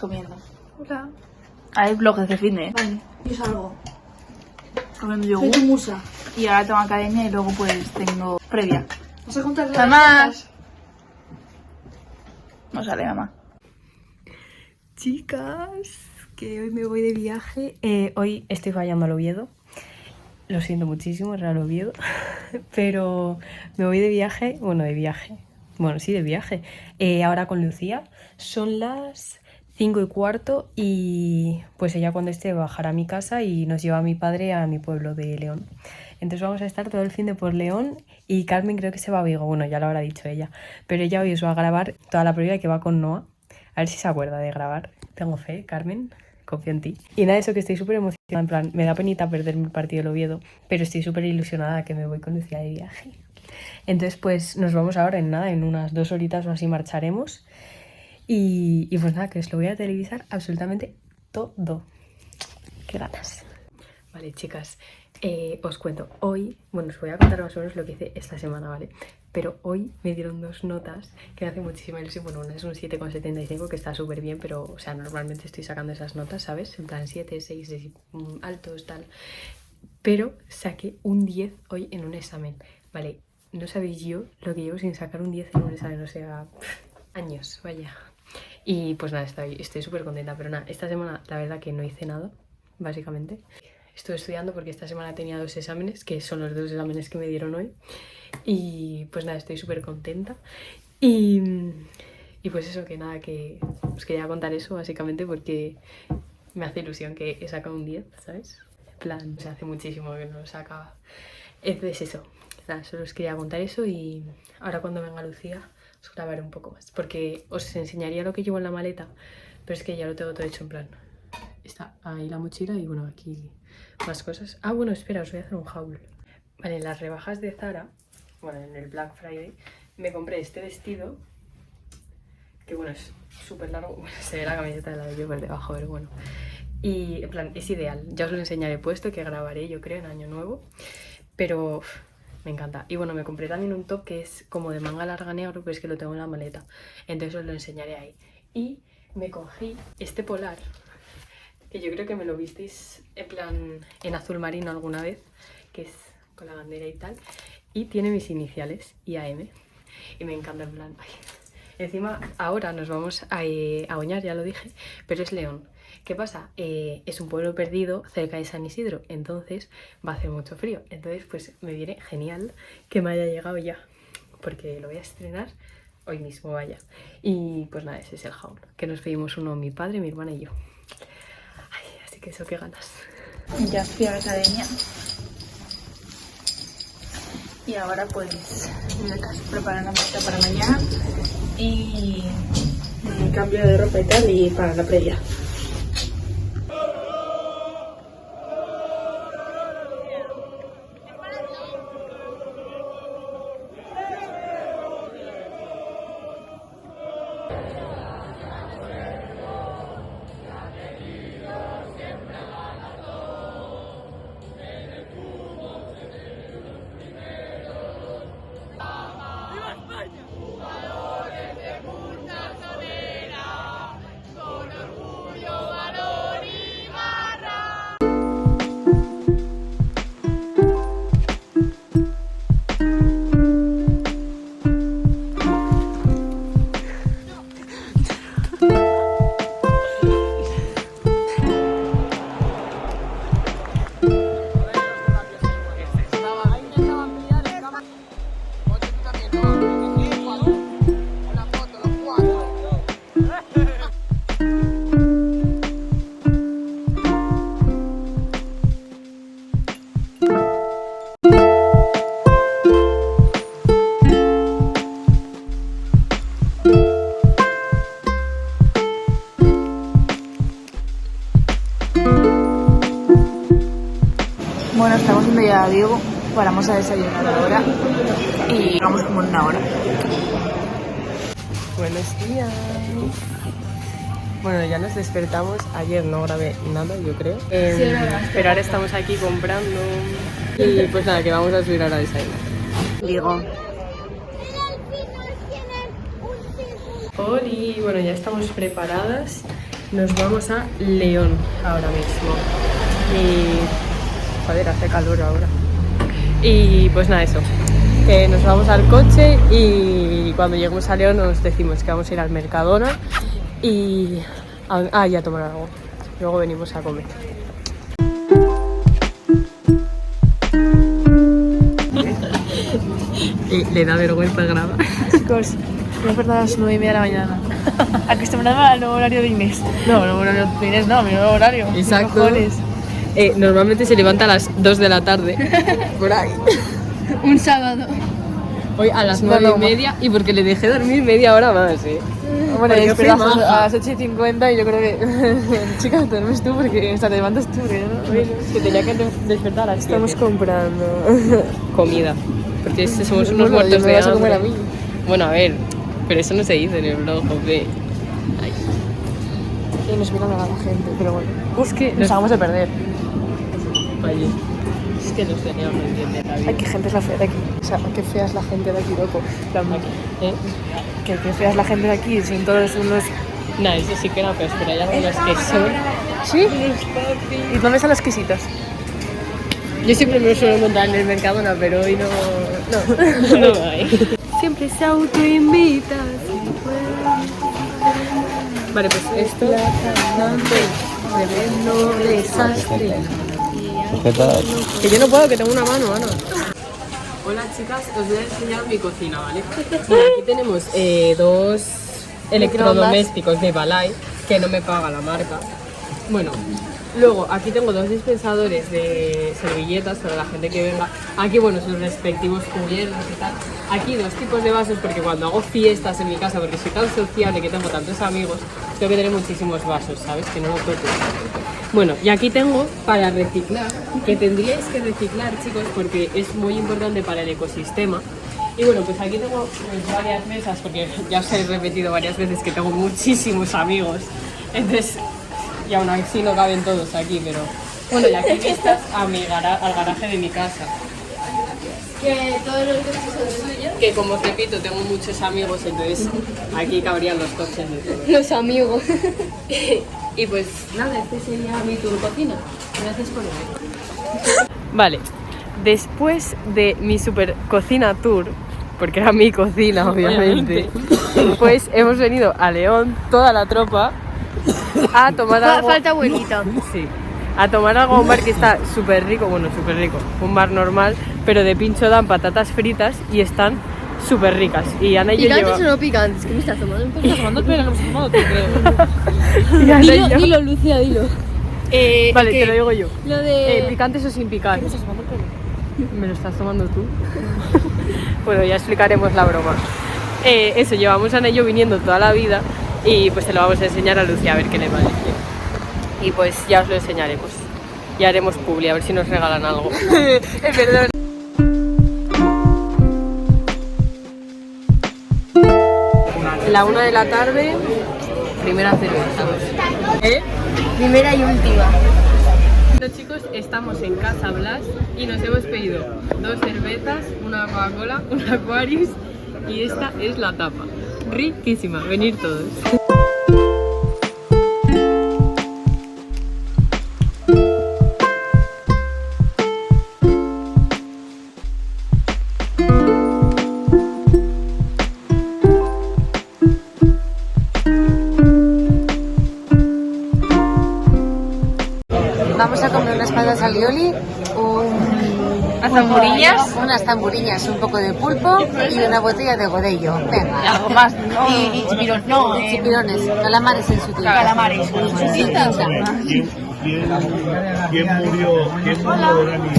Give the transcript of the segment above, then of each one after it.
comiendo. Hola. Hay vlogs de fin de. Vale, yo salgo. Comiendo Soy yogur. tu musa. Y ahora tengo academia y luego pues tengo previa. ¿Vas a contar ¡Mamá! No sale, mamá. Chicas, que hoy me voy de viaje. Hoy estoy fallando al Oviedo. Lo siento muchísimo, era el Oviedo. Pero me voy de viaje. Bueno, de viaje. Bueno, sí, de viaje. Ahora con Lucía. Son las 5:15 y pues ella cuando esté bajará a mi casa y nos lleva a mi padre a mi pueblo de León. Entonces vamos a estar todo el fin de por León y Carmen creo que se va a Vigo. Bueno, ya lo habrá dicho ella. Pero ella hoy os va a grabar toda la previa que va con Noah. A ver si se acuerda de grabar. Tengo fe, Carmen. Confío en ti. Y nada, eso que estoy súper emocionada. En plan, me da penita perderme el partido del Oviedo, pero estoy súper ilusionada que me voy con Lucía de viaje. Entonces, pues nos vamos ahora en nada, en unas 2 horitas o así marcharemos. Y pues nada, que os lo voy a televisar absolutamente todo. ¡Qué ganas! Vale, chicas, os cuento. Hoy, bueno, os voy a contar más o menos lo que hice esta semana, ¿vale? Pero hoy me dieron 2 notas que me hacen muchísima ilusión. Bueno, una es un 7,75, que está súper bien, pero, o sea, normalmente estoy sacando esas notas, ¿sabes? En plan 7, 6, altos, tal. Pero saqué un 10 hoy en un examen, ¿vale? No sabéis yo lo que llevo sin sacar un 10 en un examen, o sea, años, vaya. Y pues nada, estoy súper contenta, pero nada, esta semana la verdad que no hice nada, básicamente. Estoy estudiando porque esta semana tenía 2 exámenes, que son los 2 exámenes que me dieron hoy. Y pues nada, estoy súper contenta. Y pues eso, que nada, que os quería contar eso básicamente porque me hace ilusión que he sacado un 10, ¿sabes? En plan, se hace muchísimo que no lo sacaba. Entonces eso, nada, solo os quería contar eso y ahora cuando venga Lucía os grabaré un poco más. Porque os enseñaría lo que llevo en la maleta, pero es que ya lo tengo todo hecho en plan. Está ahí la mochila y bueno, aquí más cosas. Ah, bueno, espera, os voy a hacer un haul. Vale, en las rebajas de Zara, bueno, en el Black Friday, me compré este vestido, que bueno, es súper largo, bueno, se ve la camiseta de la de yo por debajo, pero bueno. Y en plan, es ideal, ya os lo enseñaré puesto, que grabaré yo creo en Año Nuevo, pero me encanta. Y bueno, me compré también un top que es como de manga larga negro, pero es que lo tengo en la maleta, entonces os lo enseñaré ahí. Y me cogí este polar, que yo creo que me lo visteis en plan en azul marino alguna vez, que es con la bandera y tal, y tiene mis iniciales, IAM, y me encanta en plan. Ay. Encima ahora nos vamos a Oñar, ya lo dije, pero es León. ¿Qué pasa? Es un pueblo perdido cerca de San Isidro, entonces va a hacer mucho frío, entonces pues me viene genial que me haya llegado ya, porque lo voy a estrenar hoy mismo, vaya. Y pues nada, ese es el haul, que nos pedimos uno mi padre, mi hermana y yo. Ay, así que eso, qué ganas. Ya fui a la academia. Y ahora pues voy a casa, preparar la maleta para mañana y cambio de ropa y tal y para la previa. Bueno, estamos yendo ya a Vigo, paramos a desayunar ahora y vamos como en una hora. Buenos días. Bueno, ya nos despertamos. Ayer no grabé nada, yo creo. Pero ahora estamos aquí comprando. Y pues nada, que vamos a subir ahora a desayunar. Vigo. Oli, bueno, ya estamos preparadas nos vamos a León ahora mismo. Y... joder, hace calor ahora. Y pues nada, eso. Que nos vamos al coche y cuando lleguemos a León nos decimos que vamos a ir al Mercadona y a tomar algo. Luego venimos a comer. Le da vergüenza grabar. Chicos, me he despertado a las 9:30 de la mañana. Acostumbrada al nuevo horario de Inés. No, nuevo horario de Inés no, mi nuevo horario. Exacto. Normalmente se levanta a las 2 de la tarde. Por ahí. Un sábado. Hoy a las 9:30 y porque le dejé dormir media hora más, Bueno, porque yo fui espero maja. a las 8:50 y yo creo que... Chica, te duermes tú porque... O sea, te levantas tú, que no... Que tenía que despertar a las 7. Estamos comprando. Comida. Porque somos unos Bueno, muertos me de vas a comer hambre. a mí. Bueno, a ver, pero eso no se dice en el blog, ¿ok? Ay. Y nos miran a la gente, pero bueno. Es que Nos acabamos de perder. Oye, es que los teníamos no entienden la vida. Ay, qué gente es la fea de aquí. O sea, qué fea es la gente de aquí, loco. En plan, ¿Eh? qué fea es la gente de aquí, sin todos unos... Nah, eso sí que era feo, pero hay algunos que son... ¿Sí? ¿Y dónde están los quesitos? Yo siempre me suelo montar en el Mercadona, pero hoy no hay. Siempre se autoinvita. Vale, pues esto... Que yo no puedo, que tengo una mano, Ana. Hola chicas, os voy a enseñar mi cocina, ¿vale? Bueno, aquí tenemos 2 electrodomésticos de Balay, que no me paga la marca. Bueno, luego aquí tengo 2 dispensadores de servilletas para la gente que venga. Aquí, bueno, sus respectivos cubiertos y tal. Aquí 2 tipos de vasos, porque cuando hago fiestas en mi casa, porque soy tan sociable que tengo tantos amigos, tengo que tener muchísimos vasos, ¿sabes? Que no lo toco. Bueno, y aquí tengo para reciclar, que tendríais que reciclar, chicos, porque es muy importante para el ecosistema. Y bueno, pues aquí tengo pues, varias mesas, porque ya os he repetido varias veces que tengo muchísimos amigos. Entonces, y aún así no caben todos aquí, pero... Bueno, y aquí vistas a al garaje de mi casa. Que todos los coches son suyos. Que como os repito, tengo muchos amigos, entonces aquí cabrían los coches de todos. Los amigos. Y pues nada, este sería mi tour cocina. Gracias por venir. Vale, después de mi super cocina tour, porque era mi cocina obviamente, pues hemos venido a León, toda la tropa, a tomar algo. Falta abuelita. Sí, a tomar algo a un bar que está súper rico, bueno, súper rico, un bar normal, pero de pincho dan patatas fritas y están súper ricas. Y Ana y yo ¿Picantes o llevamos... no picantes? ¿Qué me estás tomando? ¿Me Estás tomando el pelo, no hemos tomado tú, creo. Y Ana y yo- Dilo, Lucía, dilo. Vale, ¿qué? te lo digo yo. Lo de... ¿Picantes o sin picar? ¿Qué me estás tomando el pelo? ¿Me lo estás tomando tú? Bueno, ya explicaremos la broma. Eso, llevamos Ana y yo viniendo toda la vida y pues se lo vamos a enseñar a Lucía a ver qué le parece. Y pues ya os lo enseñaremos. Y haremos publi, a ver si nos regalan algo. Perdón. La 1 de la tarde, primera cerveza. Primera y última. Bueno chicos, estamos en Casa Blas y nos hemos pedido 2 cervezas, una Coca-Cola, un Aquarius y esta es la tapa. Riquísima, venir todos. Vamos a comer unas patas alioli, unas tamburiñas, un poco de pulpo y una botella de godello. Venga. Algo más, no. Y chipirón, no. Y chipirones, calamares en su tinta. Calamares. ¿Quién murió de Dani?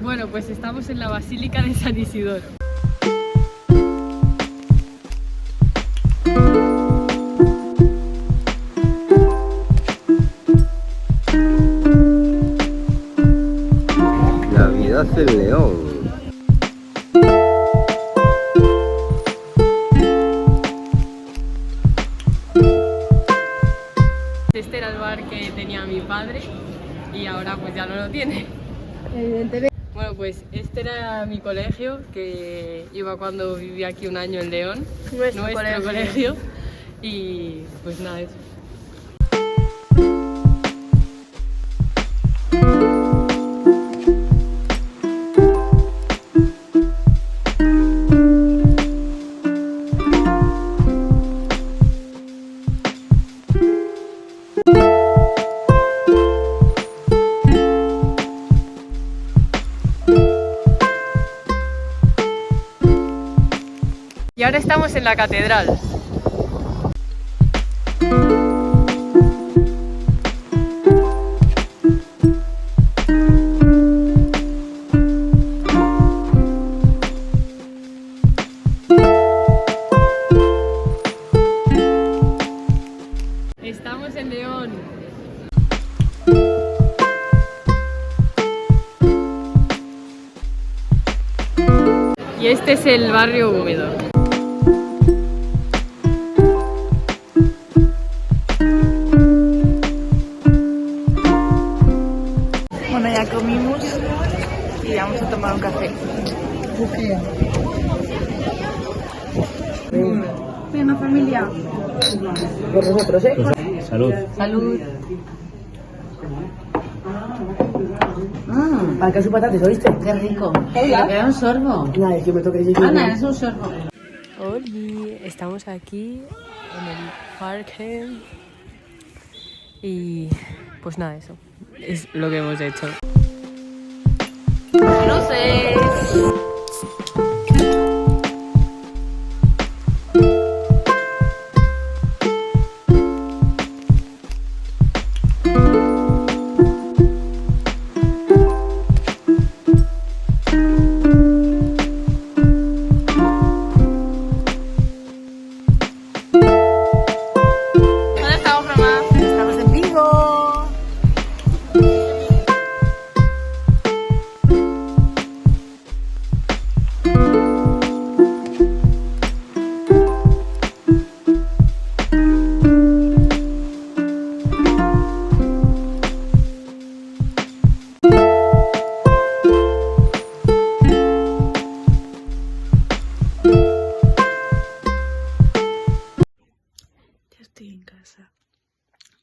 Bueno, pues estamos en la Basílica de San Isidoro. Navidad en León. Este era el bar que tenía mi padre y ahora pues ya no lo tiene. Evidentemente. Bueno, pues este era a mi colegio, que iba cuando vivía aquí un año en León, Nuestro colegio. Y pues nada, eso. Y ahora estamos en la catedral. Estamos en León. Y este es el barrio húmedo. Bueno, ya comimos y vamos a tomar un café. Bueno, familia. Por nosotros, ¿eh? Salud. Salud. Para que su patates, ¿oíste? Qué rico. Pero que era un sorbo. Nada, es que me toque decir. Ana, es un sorbo. Hola, estamos aquí en el parque y pues nada, eso es lo que hemos hecho. Luces. ¿Dónde estamos, mamá? Estamos en Vigo. Ya estoy en casa.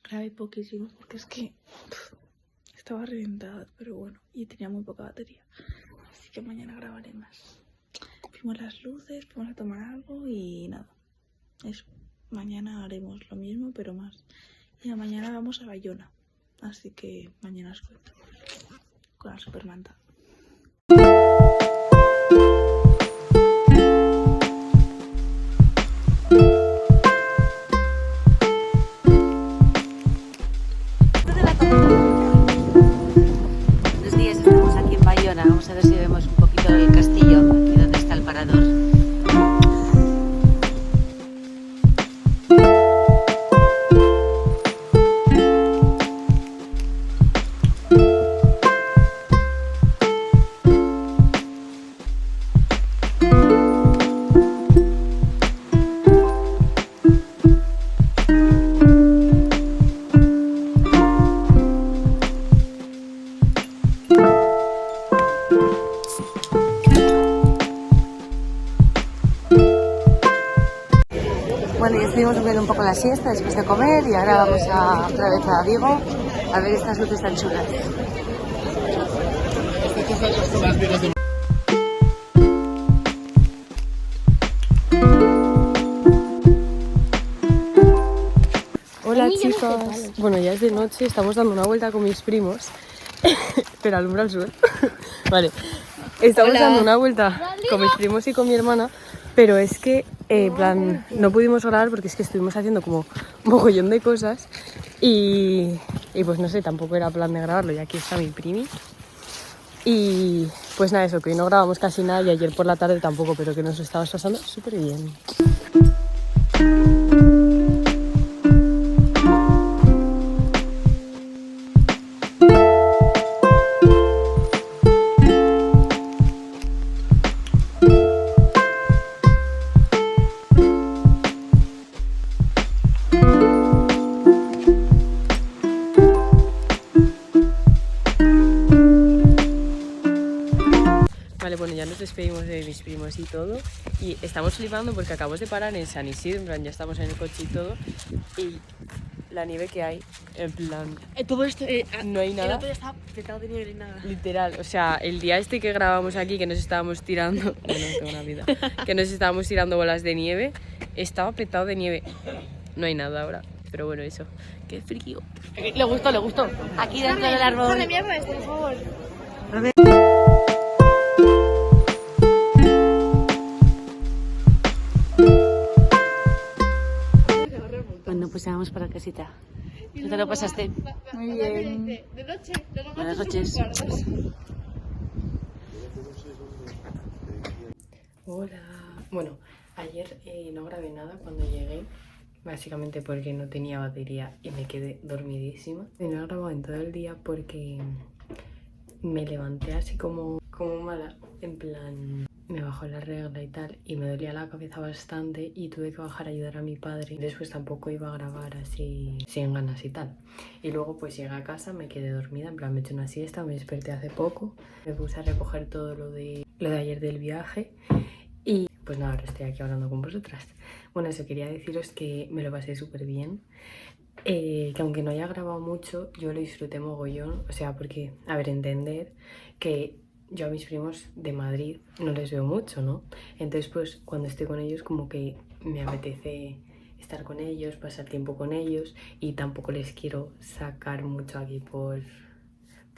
Grabé poquísimo porque es que estaba reventada, pero bueno, y tenía muy poca batería. Así que mañana grabaré más. Vimos las luces, fuimos a tomar algo y nada. Eso. Mañana haremos lo mismo, pero más. Y mañana vamos a Bayona. Así que mañana os cuento. Con la supermanta. Buenos días, estamos aquí en Bayona. Vamos a ver si vemos un poquito el castillo, aquí donde está el parador. Bueno, ya estuvimos durmiendo un poco la siesta después de comer y ahora vamos otra vez a Vigo a ver estas luces tan chulas. Hola chicas. Bueno, ya es de noche, estamos dando una vuelta con mis primos. Pero alumbra el sol. Vale. Estamos dando una vuelta con mis primos y con mi hermana, pero es que, plan, no pudimos grabar porque es que estuvimos haciendo como un mogollón de cosas y pues no sé, tampoco era plan de grabarlo y aquí está mi primi. Y pues nada, eso, que hoy no grabamos casi nada y ayer por la tarde tampoco, pero que nos estabas pasando súper bien. nos despedimos de mis primos y todo. Y estamos flipando porque acabamos de parar en San Isidro, en plan, ya estamos en el coche y todo. Y la nieve que hay, en plan, Todo esto, no hay el nada. otro ya está petado de nieve y nada. Literal, o sea, el día este que grabamos aquí, que nos estábamos tirando, bueno, tengo una vida, que nos estábamos tirando bolas de nieve, estaba petado de nieve. No hay nada ahora, pero bueno, eso. Qué frío. Le gustó, le gustó. Aquí dentro del árbol. ¡Corre mierda este, por favor! Bueno, pues ya vamos para casita. ¿Qué te lo pasaste? Muy bien. Buenas noches. Hola. Bueno, ayer no grabé nada cuando llegué, básicamente porque no tenía batería y me quedé dormidísima. Y no he grabado en todo el día porque me levanté así como mala, en plan, me bajó la regla y tal, y me dolía la cabeza bastante y tuve que bajar a ayudar a mi padre. Después tampoco iba a grabar así sin ganas y tal. Y luego pues llegué a casa, me quedé dormida, en plan me eché una siesta, me desperté hace poco, me puse a recoger todo lo de ayer del viaje y pues nada, ahora estoy aquí hablando con vosotras. Bueno, eso, quería deciros que me lo pasé súper bien. Que aunque no haya grabado mucho, yo lo disfruté mogollón. O sea, porque, a ver, entender que yo a mis primos de Madrid no les veo mucho, ¿no? Entonces, pues, cuando estoy con ellos, como que me apetece estar con ellos, pasar tiempo con ellos, y tampoco les quiero sacar mucho aquí por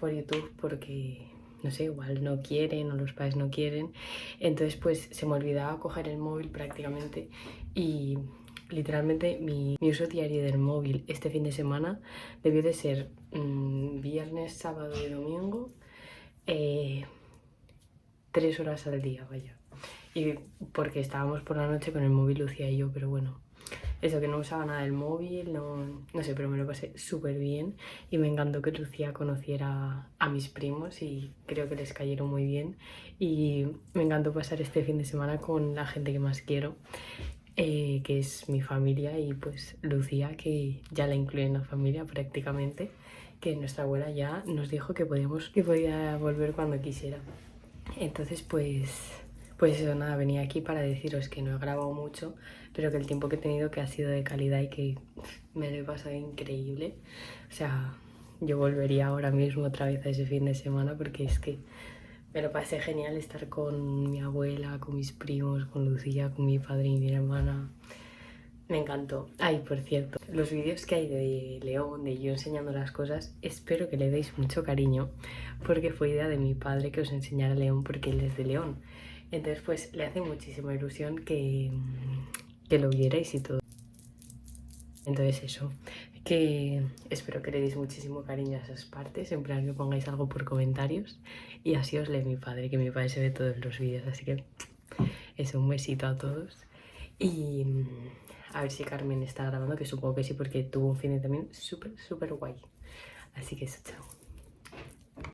YouTube porque, no sé, igual no quieren o los padres no quieren. Entonces, pues, se me olvidaba coger el móvil prácticamente y literalmente mi uso diario del móvil este fin de semana debió de ser viernes, sábado y domingo, 3 horas al día, vaya. Y porque estábamos por la noche con el móvil Lucía y yo, pero bueno, eso, que no usaba nada del móvil, no sé, pero me lo pasé súper bien y me encantó que Lucía conociera a mis primos y creo que les cayeron muy bien. Y me encantó pasar este fin de semana con la gente que más quiero, que es mi familia, y pues Lucía, que ya la incluye en la familia prácticamente, que nuestra abuela ya nos dijo que podía volver cuando quisiera. Entonces pues eso, nada, venía aquí para deciros que no he grabado mucho, pero que el tiempo que he tenido que ha sido de calidad y que me lo he pasado increíble. O sea, yo volvería ahora mismo otra vez a ese fin de semana porque es que me lo pasé genial estar con mi abuela, con mis primos, con Lucía, con mi padre y mi hermana. Me encantó. Ay, por cierto, los vídeos que hay de León, de yo enseñando las cosas, espero que le deis mucho cariño, porque fue idea de mi padre que os enseñara León, porque él es de León. Entonces, pues, le hace muchísima ilusión que lo vierais y todo. Entonces eso, que espero que le deis muchísimo cariño a esas partes, en plan que pongáis algo por comentarios, y así os lee mi padre, que mi padre se ve todos los vídeos, así que eso, un besito a todos. Y a ver si Carmen está grabando, que supongo que sí, porque tuvo un fin de también súper guay. Así que eso, chao.